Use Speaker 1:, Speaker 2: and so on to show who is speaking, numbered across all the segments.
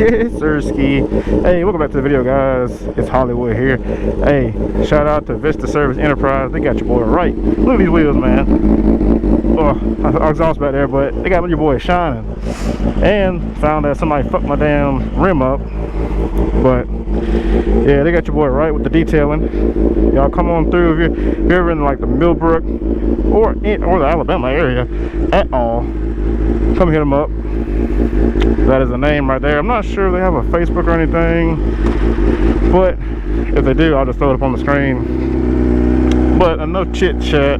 Speaker 1: Yes, sir, ski. Hey, welcome back to the video, guys. It's Hollywood here. Hey, shout out to Vista Service Enterprise. They got your boy right. Look at these wheels, man. Oh, I exhaust back there, but they got your boy shining. And found that somebody fucked my damn rim up. But yeah, they got your boy right with the detailing. Y'all come on through if you're ever in like the Millbrook or the Alabama area at all. Come hit them up. That is the name right there. I'm not sure if they have a Facebook or anything, but if they do, I'll just throw it up on the screen. But enough chit chat.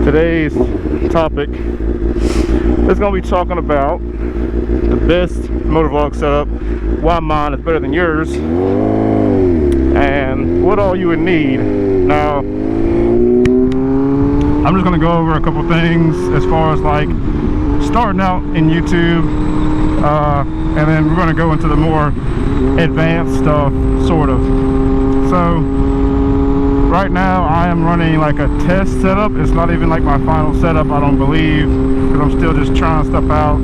Speaker 1: Today's topic is going to be talking about the best motovlog setup, why mine is better than yours, and what all you would need. Now, I'm just going to go over a couple things as far as like starting out in YouTube, and then we're going to go into the more advanced stuff, sort of. So right now I am running like a test setup. It's not even like my final setup, I don't believe, because I'm still just trying stuff out.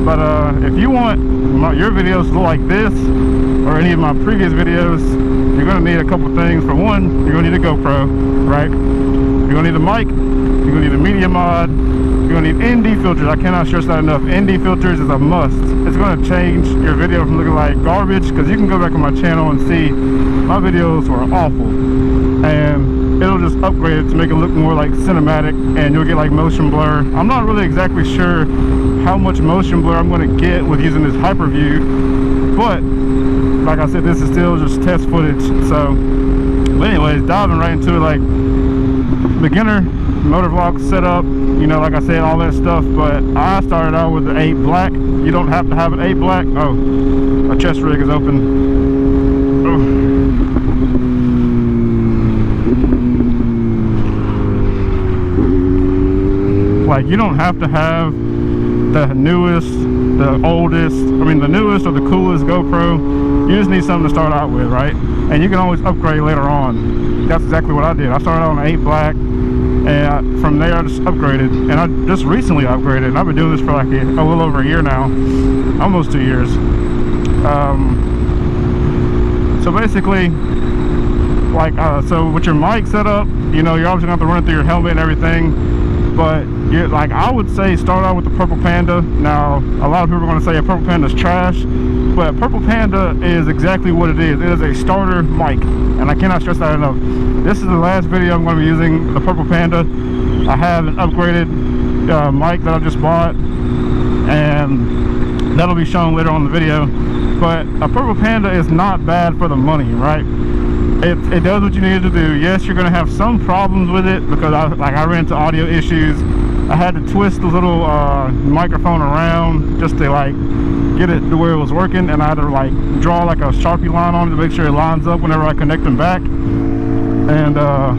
Speaker 1: But if you want your videos to look like this or any of my previous videos, you're going to need a couple things. For one, you're going to need a GoPro, right? You're going to need a mic, you're going to need a media mod, you're going to need ND filters. I cannot stress that enough. ND filters is a must. It's going to change your video from looking like garbage, because you can go back on my channel and see my videos were awful, and it'll just upgrade it to make it look more like cinematic, and you'll get like motion blur. I'm not really exactly sure how much motion blur I'm going to get with using this hyperview, but like I said, this is still just test footage. So but anyways, diving right into it, like beginner motovlog setup, you know, like I said, all that stuff. But I started out with the 8 black. You don't have to have an 8 black. Oh, my chest rig is open. Like, you don't have to have the newest, the oldest, the newest or the coolest GoPro. You just need something to start out with, right? And you can always upgrade later on. That's exactly what I did. I started out on an 8 black, and from there I just upgraded, and I just recently upgraded, and I've been doing this for like a little over a year now, almost 2 years. So basically, like, so with your mic setup, you know, you're obviously gonna have to run it through your helmet and everything, but like, I would say start out with the Purple Panda. Now, a lot of people are going to say a Purple Panda is trash, but Purple Panda is exactly what it is. It is a starter mic, and I cannot stress that enough. This is the last video I'm going to be using the Purple Panda. I have an upgraded mic that I just bought, and that'll be shown later on in the video. But a Purple Panda is not bad for the money, right? It does what you need to do. Yes, you're going to have some problems with it, because I ran into audio issues. I had to twist the little microphone around just to like get it to where it was working, and I had to like draw like a Sharpie line on it to make sure it lines up whenever I connect them back. And I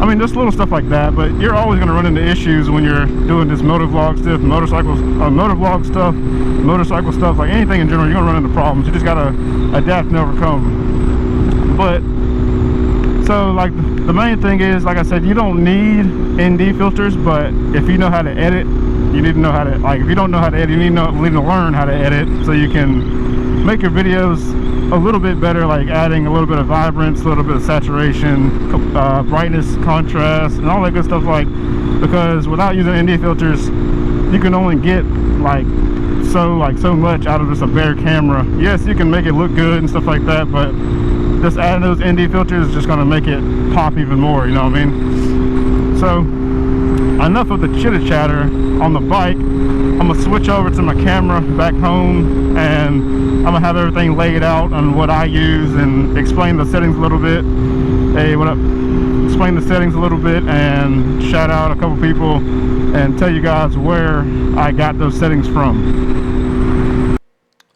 Speaker 1: mean, just little stuff like that. But you're always going to run into issues when you're doing this motovlog stuff, motovlog stuff, motorcycle stuff, like anything in general. You're going to run into problems. You just got to adapt and overcome. But so like the main thing is, like I said, you don't need ND filters, but if you know how to edit, you need to know how to, like, if you don't know how to edit, you need to learn how to edit, so you can make your videos a little bit better, like adding a little bit of vibrance, a little bit of saturation, brightness, contrast, and all that good stuff. Like, because without using ND filters, you can only get so much out of just a bare camera. Yes, you can make it look good and stuff like that, but just adding those ND filters is just going to make it pop even more, you know what I mean? So enough of the chitter chatter on the bike. I'm going to switch over to my camera back home, and I'm going to have everything laid out on what I use and explain the settings a little bit. Hey, what up? Explain the settings a little bit and shout out a couple people and tell you guys where I got those settings from.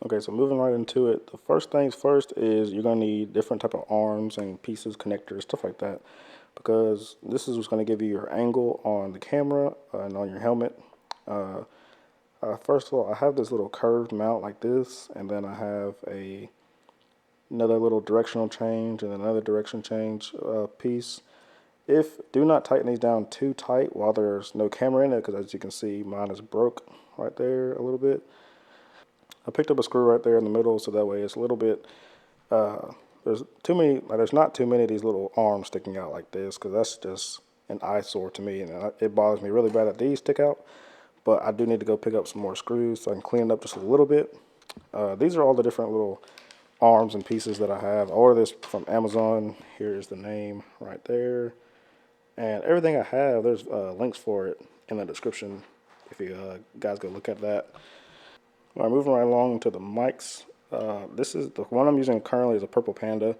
Speaker 1: Okay, so moving right into it, the first things first is you're going to need different type of arms and pieces, connectors, stuff like that, because this is what's going to give you your angle on the camera and on your helmet. First of all, I have this little curved mount like this, and then I have another little directional change and another direction change piece. Do not tighten these down too tight while there's no camera in it, because as you can see, mine is broke right there a little bit.
Speaker 2: I picked up a screw right there in the middle, so that way it's a little bit, there's not too many of these little arms sticking out like this, because that's just an eyesore to me, and it bothers me really bad that these stick out. But I do need to go pick up some more screws so I can clean it up just a little bit. These are all the different little arms and pieces that I have. I ordered this from Amazon. Here's the name right there. And everything I have, there's links for it in the description if you guys go look at that. All right, moving right along to the mics. This is the one I'm using currently is a Purple Panda.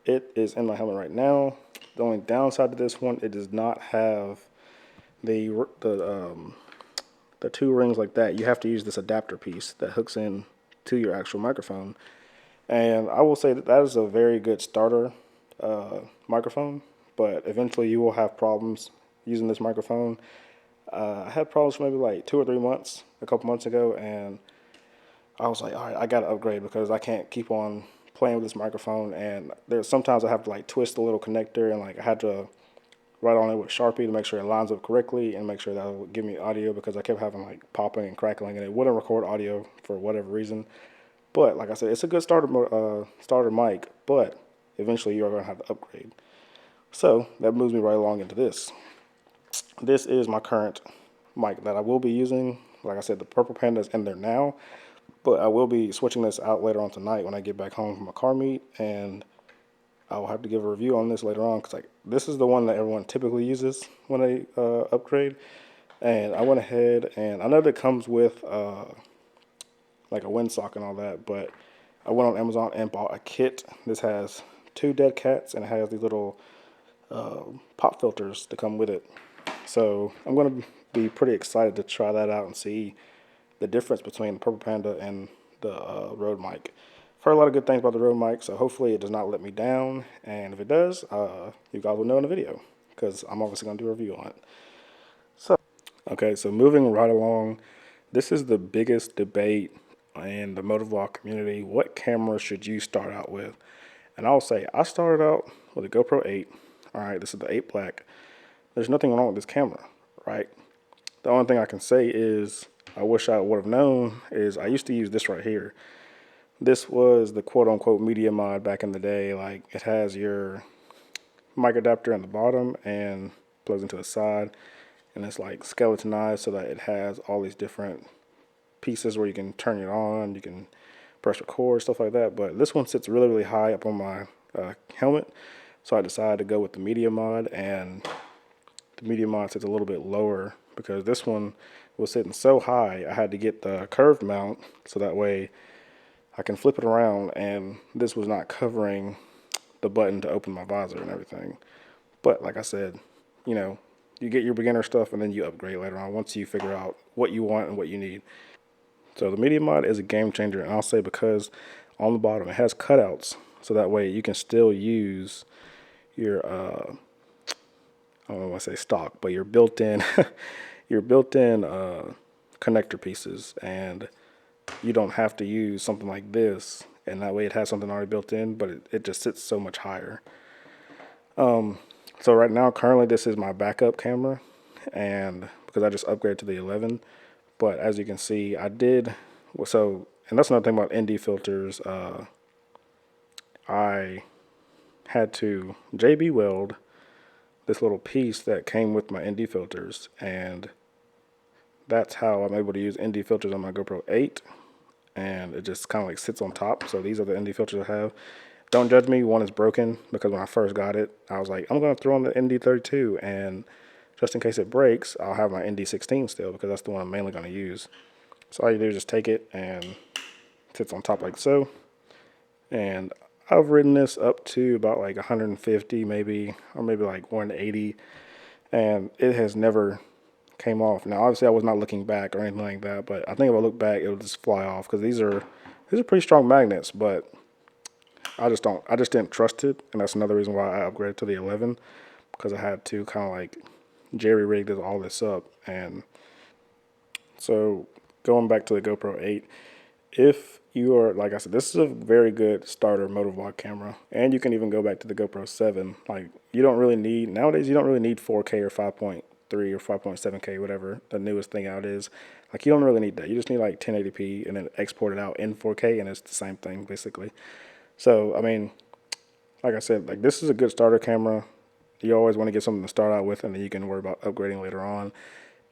Speaker 2: It is in my helmet right now. The only downside to this one, it does not have the two rings like that. You have to use this adapter piece that hooks in to your actual microphone. And I will say that that is a very good starter microphone, but eventually you will have problems using this microphone. I had problems for maybe like 2 or 3 months, a couple months ago, and I was like, all right, I got to upgrade because I can't keep on playing with this microphone. And there's sometimes I have to like twist the little connector, and like I had to write on it with Sharpie to make sure it lines up correctly and make sure that it would give me audio, because I kept having like popping and crackling and it wouldn't record audio for whatever reason. But like I said, it's a good starter mic, but eventually you are going to have to upgrade. So that moves me right along into this. This is my current mic that I will be using. Like I said, the Purple Panda is in there now, but I will be switching this out later on tonight when I get back home from a car meet, and I will have to give a review on this later on, because like this is the one that everyone typically uses when they upgrade. And I went ahead, and I know that it comes with like a windsock and all that, but I went on Amazon and bought a kit. This has 2 dead cats, and it has these little pop filters to come with it. So I'm going to be pretty excited to try that out and see the difference between the Purple Panda and the Rode mic. I've heard a lot of good things about the Rode mic, so hopefully it does not let me down. And if it does, you guys will know in the video, because I'm obviously going to do a review on it. So, okay, so moving right along, this is the biggest debate in the motovlog community. What camera should you start out with? And I'll say I started out with a GoPro 8. All right, this is the 8 Black. There's nothing wrong with this camera, right? The only thing I can say is I wish I would have known is I used to use this right here. This was the quote-unquote media mod back in the day. Like, it has your mic adapter on the bottom and plugs into the side, and it's like skeletonized so that it has all these different pieces where you can turn it on, you can press record, stuff like that. But this one sits really, really high up on my helmet, so I decided to go with the media mod, and the media mod sits a little bit lower because this one was sitting so high I had to get the curved mount so that way I can flip it around, and this was not covering the button to open my visor and everything. But like I said, you know, you get your beginner stuff and then you upgrade later on once you figure out what you want and what you need. So the media mod is a game changer, and I'll say because on the bottom it has cutouts, so that way you can still use your I don't want to say stock, but your built-in your built-in connector pieces, and you don't have to use something like this, and that way it has something already built in, but it just sits so much higher. So right now, currently, this is my backup camera, and because I just upgraded to the 11, but as you can see, I did, so, and that's another thing about ND filters, I had to JB weld this little piece that came with my ND filters, and that's how I'm able to use ND filters on my GoPro 8, and it just kind of like sits on top. So these are the ND filters I have. Don't judge me, one is broken, because when I first got it, I was like, I'm going to throw on the ND32, and just in case it breaks, I'll have my ND16 still, because that's the one I'm mainly going to use. So all you do is just take it, and it sits on top like so. And I've ridden this up to about like 150 maybe, or maybe like 180, and it has never came off. Now obviously I was not looking back or anything like that, but I think if I look back it'll just fly off, because these are pretty strong magnets, but I just didn't trust it, and that's another reason why I upgraded to the 11, because I had to kind of like jerry rig all this up. And so going back to the GoPro 8, if you are, like I said, this is a very good starter motovlog camera, and you can even go back to the GoPro 7. Like, you don't really need, nowadays you don't really need 4K or or 5.7K, whatever the newest thing out is. Like, you don't really need that. You just need like 1080p and then export it out in 4K, and it's the same thing basically. So, I mean, like I said, like, this is a good starter camera. You always want to get something to start out with, and then you can worry about upgrading later on.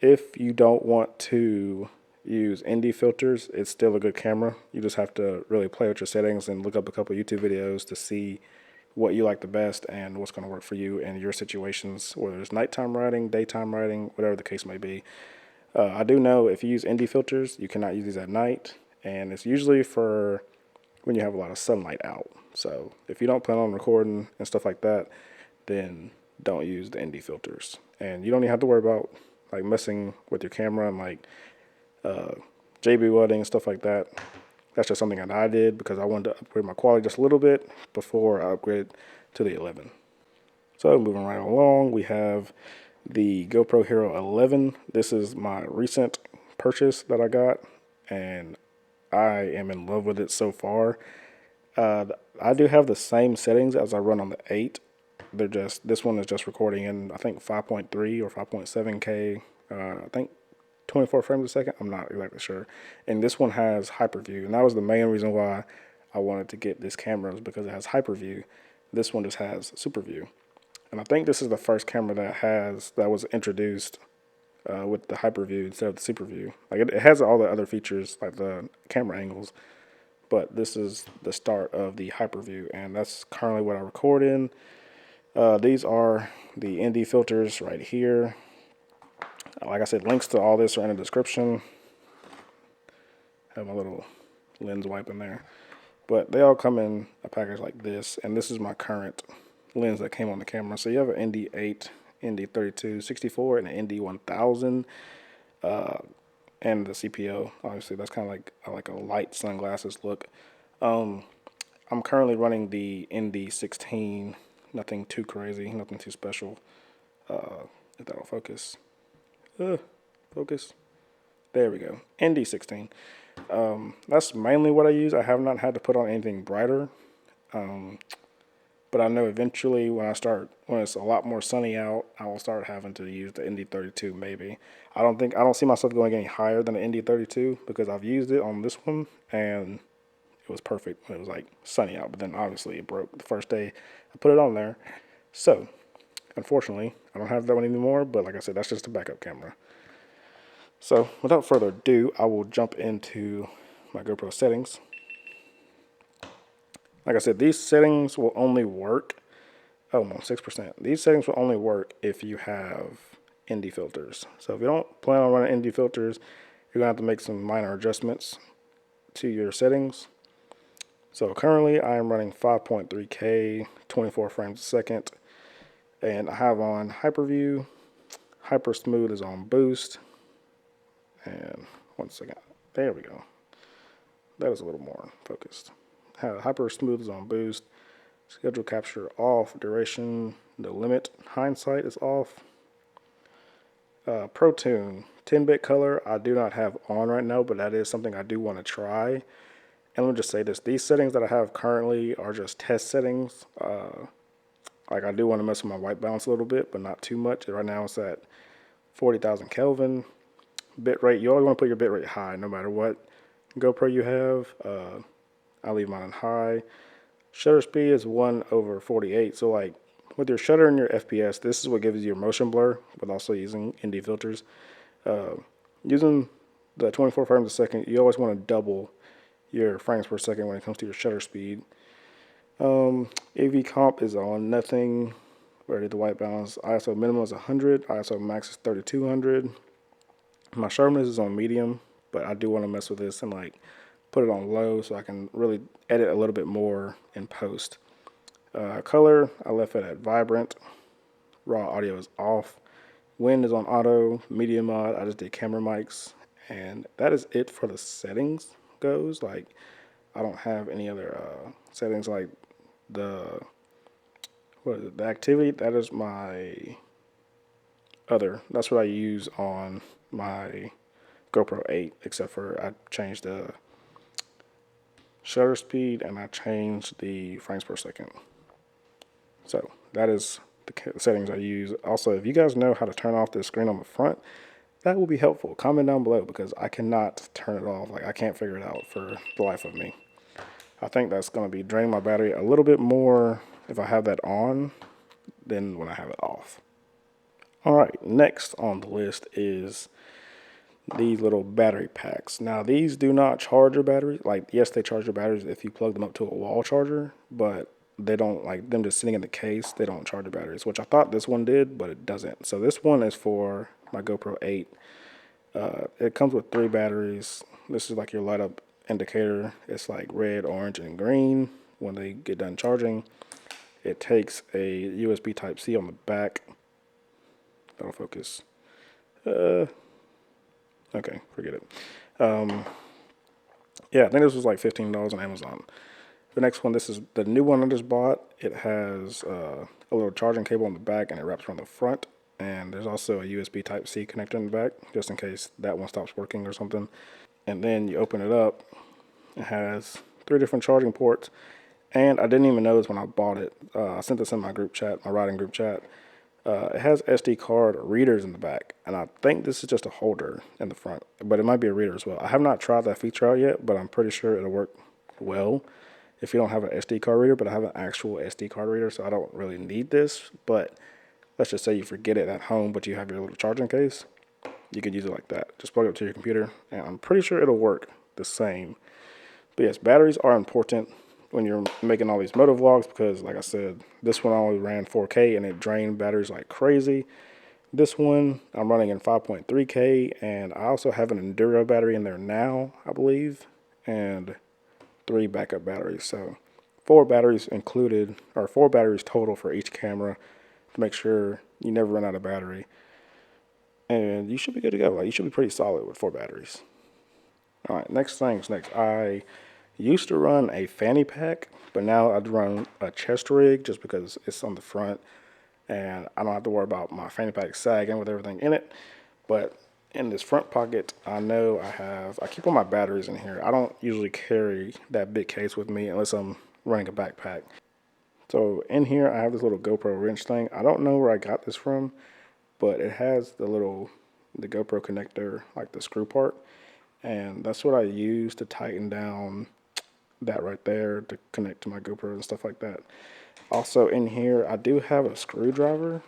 Speaker 2: If you don't want to use ND filters, it's still a good camera. You just have to really play with your settings and look up a couple YouTube videos to see what you like the best and what's going to work for you in your situations, whether it's nighttime riding, daytime riding, whatever the case may be. I do know if you use ND filters, you cannot use these at night, and it's usually for when you have a lot of sunlight out. So if you don't plan on recording and stuff like that, then don't use the ND filters. And you don't even have to worry about like messing with your camera and like JB welding and stuff like that. That's just something that I did because I wanted to upgrade my quality just a little bit before I upgraded to the 11. So moving right along, we have the GoPro Hero 11. This is my recent purchase that I got, and I am in love with it so far. I do have the same settings as I run on the 8. This one is just recording in, I think, 5.3 or 5.7K. I think 24 frames a second. I'm not exactly sure. And this one has hyperview, and that was the main reason why I wanted to get this camera, was because it has hyperview. This one just has super view, and I think this is the first camera that was introduced with the hyperview instead of the super view. Like, it has all the other features like the camera angles, but this is the start of the hyperview, and that's currently what I record in. These are the ND filters right here. Like I said, links to all this are in the description. Have my little lens wipe in there. But they all come in a package like this, and this is my current lens that came on the camera. So you have an ND8, ND32, 64, and an ND1000, and the CPO. Obviously, that's kind of like a light sunglasses look. I'm currently running the ND16. Nothing too crazy, nothing too special. If that'll focus. Focus. There we go. ND16. That's mainly what I use. I have not had to put on anything brighter. But I know eventually when it's a lot more sunny out, I will start having to use the ND32 maybe. I don't see myself going any higher than the ND32 because I've used it on this one and it was perfect when it was like sunny out. But then obviously it broke the first day I put it on there. So unfortunately, I don't have that one anymore, but like I said, that's just a backup camera. So without further ado, I will jump into my GoPro settings. Like I said, these settings will only work, 6%. These settings will only work if you have ND filters. So if you don't plan on running ND filters, you're gonna have to make some minor adjustments to your settings. So currently I am running 5.3K, 24 frames a second. And I have on hyperview. Hyper smooth is on boost. And 1 second. There we go. That is a little more focused. Hyper smooth is on boost. Schedule capture off. Duration, no limit. Hindsight is off. Pro Tune 10-bit color I do not have on right now, but that is something I do want to try. And let me just say this. These settings that I have currently are just test settings. Like, I do want to mess with my white balance a little bit, but not too much. Right now it's at 40,000 Kelvin. Bitrate, you always want to put your bitrate high no matter what GoPro you have. I leave mine on high. Shutter speed is 1/48. So like with your shutter and your FPS, this is what gives you your motion blur, but also using ND filters. Using the 24 frames a second, you always want to double your frames per second when it comes to your shutter speed. AV comp is on nothing. Ready the white balance. ISO minimum is 100. ISO max is 3200. My sharpness is on medium, but I do want to mess with this and like put it on low so I can really edit a little bit more in post. Color, I left it at vibrant. Raw audio is off. Wind is on auto. Media mod, I just did camera mics, and that is it for the settings goes. Like, I don't have any other settings like the activity. That is my other. That's what I use on my GoPro 8, except for I changed the shutter speed and I changed the frames per second. So that is the settings I use. Also, if you guys know how to turn off this screen on the front, that will be helpful. Comment down below because I cannot turn it off. Like, I can't figure it out for the life of me. I think that's going to be draining my battery a little bit more if I have that on than when I have it off. All right, next on the list is these little battery packs. Now, these do not charge your batteries. Like, yes, they charge your batteries if you plug them up to a wall charger, but they don't, like them just sitting in the case, they don't charge your batteries, which I thought this one did, but it doesn't. So this one is for my GoPro 8. It comes with 3 batteries. This is like your light up indicator. It's like red, orange, and green when they get done charging. It takes a USB Type-C on the back. That'll focus. Okay, forget it. Yeah, I think this was like $15 on Amazon. The next one, this is the new one I just bought. It has a little charging cable on the back and it wraps around the front. And there's also a USB Type-C connector in the back, just in case that one stops working or something. And then you open it up, it has 3 different charging ports. And I didn't even notice when I bought it. I sent this in my group chat, my riding group chat. It has SD card readers in the back, and I think this is just a holder in the front, but it might be a reader as well. I have not tried that feature out yet, but I'm pretty sure it'll work well if you don't have an SD card reader, but I have an actual SD card reader, so I don't really need this. But let's just say you forget it at home, but you have your little charging case, you could use it like that. Just plug it up to your computer, and I'm pretty sure it'll work the same. But yes, batteries are important when you're making all these motovlogs because, like I said, this one only ran 4K and it drained batteries like crazy. This one I'm running in 5.3K, and I also have an Enduro battery in there now, I believe, and 3 backup batteries. So 4 batteries included, or 4 batteries total for each camera to make sure you never run out of battery. And you should be good to go. Like, you should be pretty solid with 4 batteries. All right, next things next. I used to run a fanny pack, but now I'd run a chest rig just because it's on the front and I don't have to worry about my fanny pack sagging with everything in it. But in this front pocket, I know I keep all my batteries in here. I don't usually carry that big case with me unless I'm running a backpack. So in here, I have this little GoPro wrench thing. I don't know where I got this from, but it has the GoPro connector, like the screw part. And that's what I use to tighten down that right there to connect to my GoPro and stuff like that. Also in here, I do have a screwdriver.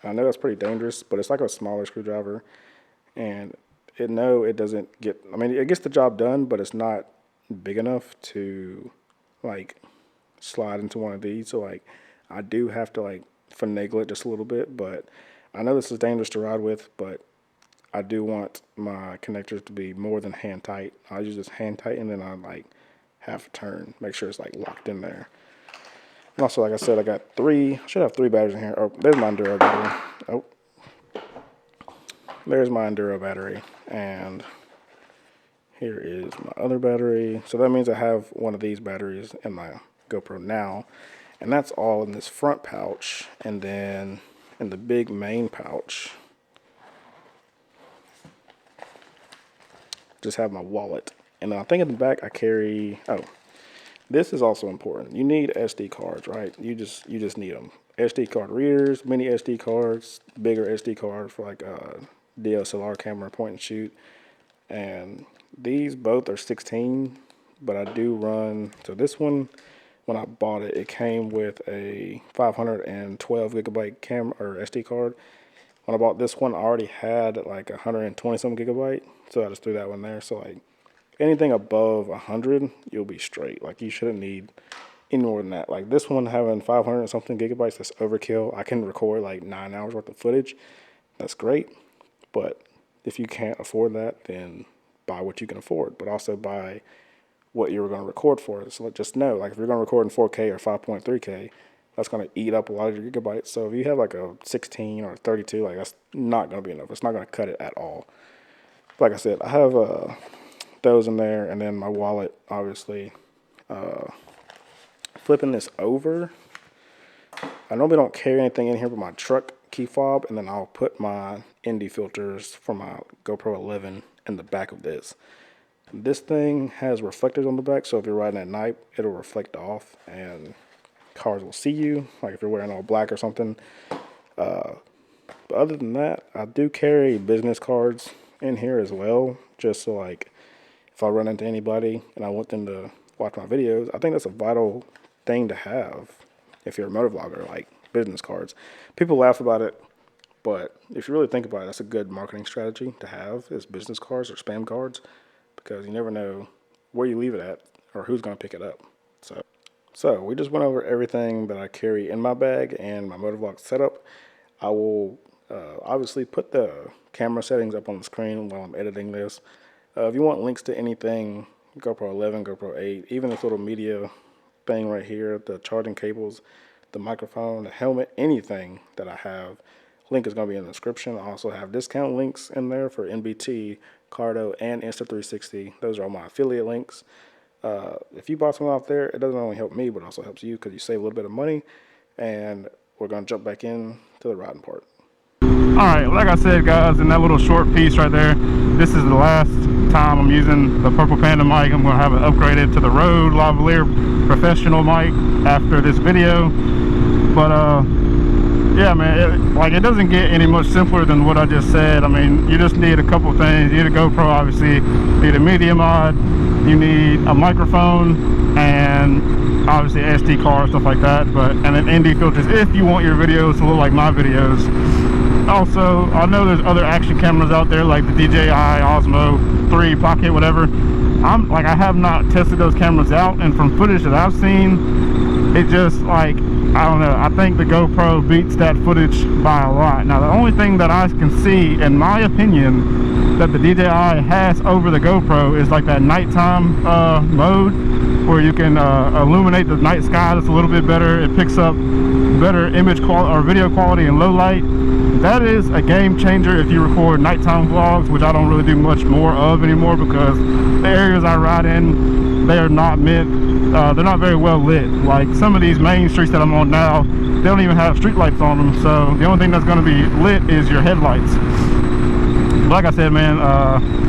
Speaker 2: I know that's pretty dangerous, but it's like a smaller screwdriver. And it doesn't get, I mean, it gets the job done, but it's not big enough to like slide into one of these. So like, I do have to like finagle it just a little bit, but I know this is dangerous to ride with, but I do want my connectors to be more than hand tight. I use this hand tight and then I like half a turn, make sure it's like locked in there. And also, like I said, I should have 3 batteries in here. Oh, there's my Enduro battery. Oh, there's my Enduro battery. And here is my other battery. So that means I have one of these batteries in my GoPro now. And that's all in this front pouch. And then in the big main pouch, just have my wallet. And then I think in the back I carry, this is also important. You need SD cards, right? You just need them. SD card readers, mini SD cards, bigger SD cards for like a DSLR camera, point and shoot. And these both are 16, but I do run, so this one, when I bought it, it came with a 512 gigabyte camera or SD card. When I bought this one, I already had like 120 some gigabyte, so I just threw that one there. So like anything above 100, you'll be straight. Like you shouldn't need any more than that. Like this one having 500 and something gigabytes, that's overkill. I can record like 9 hours worth of footage. That's great, but if you can't afford that, then buy what you can afford, but also buy what you're going to record for. So just know, like if you're going to record in 4K or 5.3K, that's going to eat up a lot of your gigabytes. So if you have like a 16 or 32, like that's not going to be enough. It's not going to cut it at all. Like I said, I have those in there, and then my wallet, obviously. Flipping this over, I normally don't carry anything in here but my truck key fob, and then I'll put my ND filters for my GoPro 11 in the back of this. This thing has reflectors on the back, so if you're riding at night, it'll reflect off, and cars will see you, like if you're wearing all black or something. But other than that, I do carry business cards in here as well, just so like if I run into anybody and I want them to watch my videos. I think that's a vital thing to have if you're a motovlogger, like business cards. People laugh about it, but if you really think about it, that's a good marketing strategy to have, is business cards or spam cards, because you never know where you leave it at or who's going to pick it up. So we just went over everything that I carry in my bag and my motovlog setup. I will obviously put the camera settings up on the screen while I'm editing this. If you want links to anything, GoPro 11, GoPro 8, even this little media thing right here, the charging cables, the microphone, the helmet, anything that I have, link is going to be in the description. I also have discount links in there for NBT, Cardo, and Insta360. Those are all my affiliate links. If you bought something off there, it doesn't only help me, but also helps you because you save a little bit of money. And we're going to jump back in to the riding part.
Speaker 1: Alright, like I said, guys, in that little short piece right there, this is the last time I'm using the Purple Panda mic. I'm going to have it upgraded to the Rode Lavalier professional mic after this video. But yeah, man, it doesn't get any much simpler than what I just said. I mean, you just need a couple things. You need a GoPro, obviously, you need a media mod, you need a microphone, and obviously SD card, stuff like that. And then ND filters if you want your videos to look like my videos. Also, I know there's other action cameras out there like the DJI Osmo 3 Pocket, whatever. I have not tested those cameras out, and from footage that I've seen, it just like, I don't know, I think the GoPro beats that footage by a lot. Now, the only thing that I can see, in my opinion, that the DJI has over the GoPro is like that nighttime mode, where you can illuminate the night sky just a little bit better. It picks up better image quality or video quality in low light. That is a game changer if you record nighttime vlogs, which I don't really do much more of anymore because the areas I ride in, they are not meant, they're not very well lit. Like some of these main streets that I'm on now, they don't even have street lights on them, so the only thing that's going to be lit is your headlights. Like I said, man,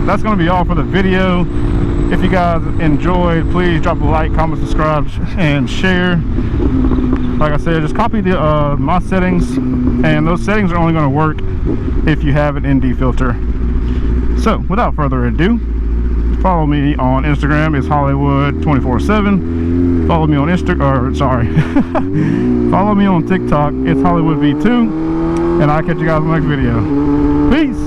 Speaker 1: that's going to be all for the video. If you guys enjoyed, please drop a like, comment, subscribe, and share. Like I said, just copy the my settings, and those settings are only going to work if you have an ND filter. So without further ado, follow me on Instagram. It's Hollywood247. Follow me on follow me on TikTok. It's HollywoodV2, and I'll catch you guys in the next video. Peace.